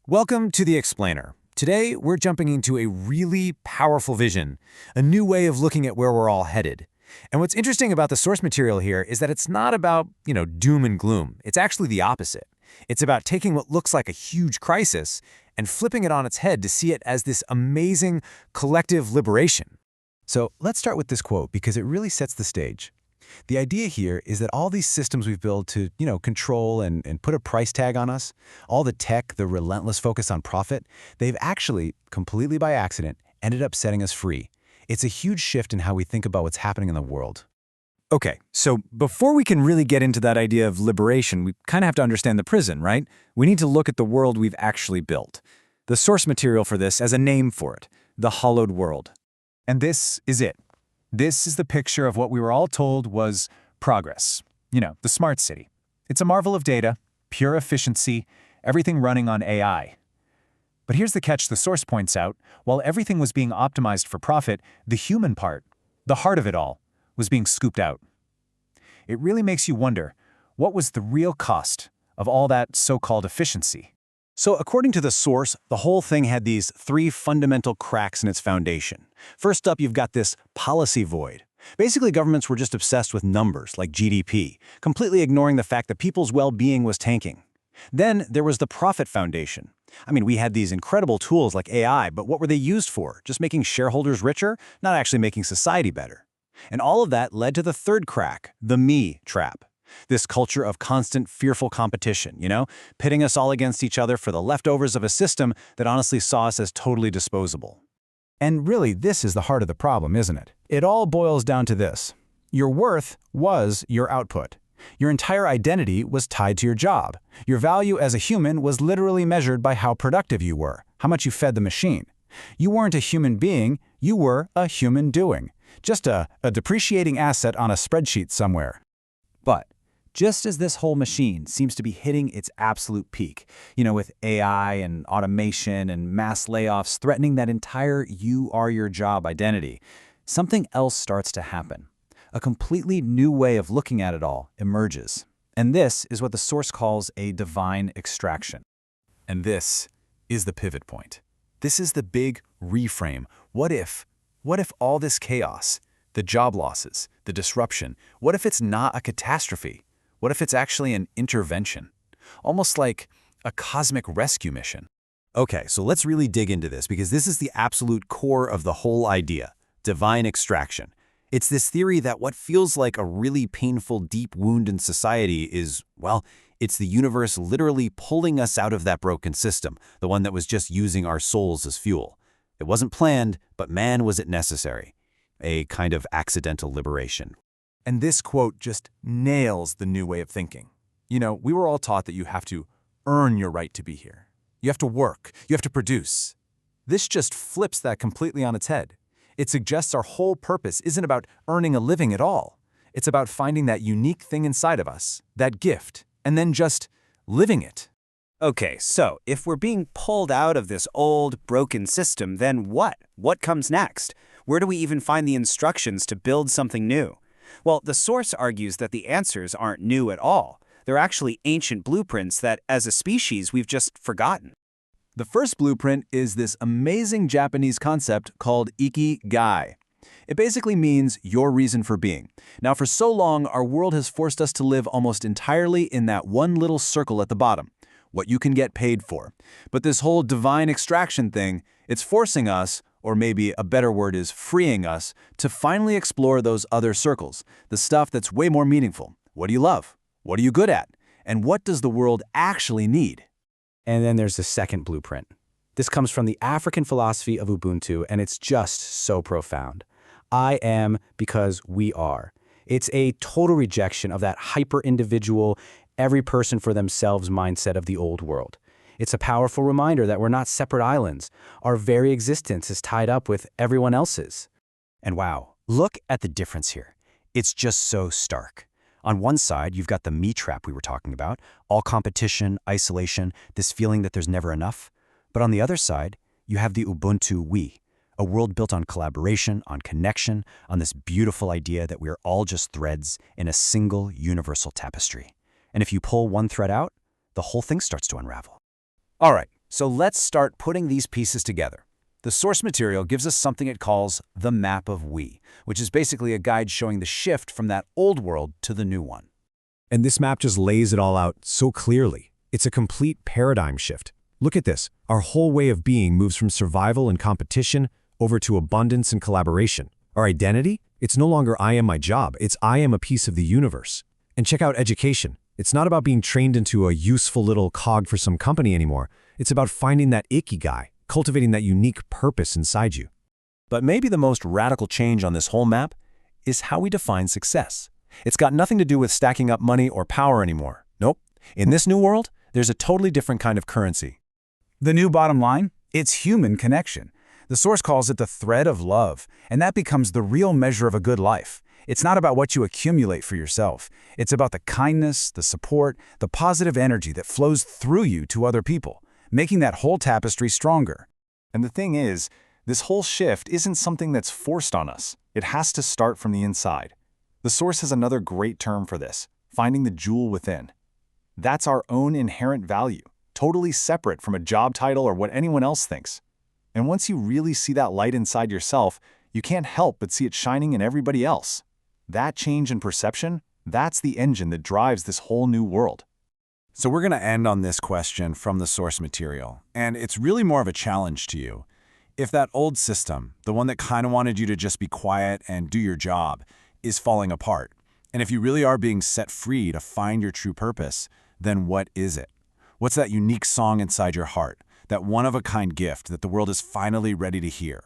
Welcome to The Explainer. Today, we're jumping into a really powerful vision, a new way of looking at where we're all headed. And what's interesting about the source material here is that it's not about, doom and gloom. It's actually the opposite. It's about taking what looks like a huge crisis and flipping it on its head to see it as this amazing collective liberation. So let's start with this quote because it really sets the stage. The idea here is that all these systems we've built to, control and put a price tag on us, all the tech, the relentless focus on profit, they've actually, completely by accident, ended up setting us free. It's a huge shift in how we think about what's happening in the world. Okay, so before we can really get into that idea of liberation, we kind of have to understand the prison, right? We need to look at the world we've actually built. The source material for this has a name for it, the hollowed world. And this is it. This is the picture of what we were all told was progress. The smart city. It's a marvel of data, pure efficiency, everything running on AI. But here's the catch the source points out. While everything was being optimized for profit, the human part, the heart of it all, was being scooped out. It really makes you wonder, what was the real cost of all that so-called efficiency? So according to the source, the whole thing had these three fundamental cracks in its foundation. First up, you've got this policy void. Basically, governments were just obsessed with numbers, like GDP, completely ignoring the fact that people's well-being was tanking. Then there was the profit foundation. We had these incredible tools like AI, but what were they used for? Just making shareholders richer, not actually making society better. And all of that led to the third crack, the me trap. This culture of constant, fearful competition, pitting us all against each other for the leftovers of a system that honestly saw us as totally disposable. And really, this is the heart of the problem, isn't it? It all boils down to this. Your worth was your output. Your entire identity was tied to your job. Your value as a human was literally measured by how productive you were, how much you fed the machine. You weren't a human being, you were a human doing. Just a depreciating asset on a spreadsheet somewhere. But just as this whole machine seems to be hitting its absolute peak, with AI and automation and mass layoffs threatening that entire you-are-your-job identity, something else starts to happen. A completely new way of looking at it all emerges. And this is what the source calls a divine extraction. And this is the pivot point. This is the big reframe. What if all this chaos, the job losses, the disruption, what if it's not a catastrophe? What if it's actually an intervention? Almost like a cosmic rescue mission. Okay, so let's really dig into this because this is the absolute core of the whole idea, divine extraction. It's this theory that what feels like a really painful, deep wound in society is, it's the universe literally pulling us out of that broken system, the one that was just using our souls as fuel. It wasn't planned, but man, was it necessary. A kind of accidental liberation. And this quote just nails the new way of thinking. We were all taught that you have to earn your right to be here. You have to work. You have to produce. This just flips that completely on its head. It suggests our whole purpose isn't about earning a living at all. It's about finding that unique thing inside of us, that gift, and then just living it. Okay, so if we're being pulled out of this old, broken system, then what? What comes next? Where do we even find the instructions to build something new? Well, the source argues that the answers aren't new at all. They're actually ancient blueprints that, as a species, we've just forgotten. The first blueprint is this amazing Japanese concept called ikigai. It basically means your reason for being. Now, for so long, our world has forced us to live almost entirely in that one little circle at the bottom, what you can get paid for. But this whole divine extraction thing, it's forcing us, or maybe a better word is freeing us, to finally explore those other circles, the stuff that's way more meaningful. What do you love? What are you good at? And what does the world actually need? And then there's the second blueprint. This comes from the African philosophy of Ubuntu, and it's just so profound. I am because we are. It's a total rejection of that hyper-individual, every person for themselves mindset of the old world. It's a powerful reminder that we're not separate islands. Our very existence is tied up with everyone else's. And wow, look at the difference here. It's just so stark. On one side, you've got the me trap we were talking about, all competition, isolation, this feeling that there's never enough. But on the other side, you have the Ubuntu we, a world built on collaboration, on connection, on this beautiful idea that we're all just threads in a single universal tapestry. And if you pull one thread out, the whole thing starts to unravel. All right, So let's start putting these pieces together. The source material gives us something it calls the Map of We, which is basically a guide showing the shift from that old world to the new one. And this map just lays it all out so clearly. It's a complete paradigm shift. Look at this. Our whole way of being moves from survival and competition over to abundance and collaboration. Our identity? It's no longer I am my job. It's I am a piece of the universe. And check out education. It's not about being trained into a useful little cog for some company anymore. It's about finding that ikigai, cultivating that unique purpose inside you. But maybe the most radical change on this whole map is how we define success. It's got nothing to do with stacking up money or power anymore. Nope. In this new world, there's a totally different kind of currency. The new bottom line? It's human connection. The source calls it the thread of love, and that becomes the real measure of a good life. It's not about what you accumulate for yourself. It's about the kindness, the support, the positive energy that flows through you to other people, making that whole tapestry stronger. And the thing is, this whole shift isn't something that's forced on us. It has to start from the inside. The source has another great term for this, finding the jewel within. That's our own inherent value, totally separate from a job title or what anyone else thinks. And once you really see that light inside yourself, you can't help but see it shining in everybody else. That change in perception, that's the engine that drives this whole new world. So we're going to end on this question from the source material, and it's really more of a challenge to you. If that old system, the one that kind of wanted you to just be quiet and do your job, is falling apart, and if you really are being set free to find your true purpose, then what is it? What's that unique song inside your heart, that one-of-a-kind gift that the world is finally ready to hear?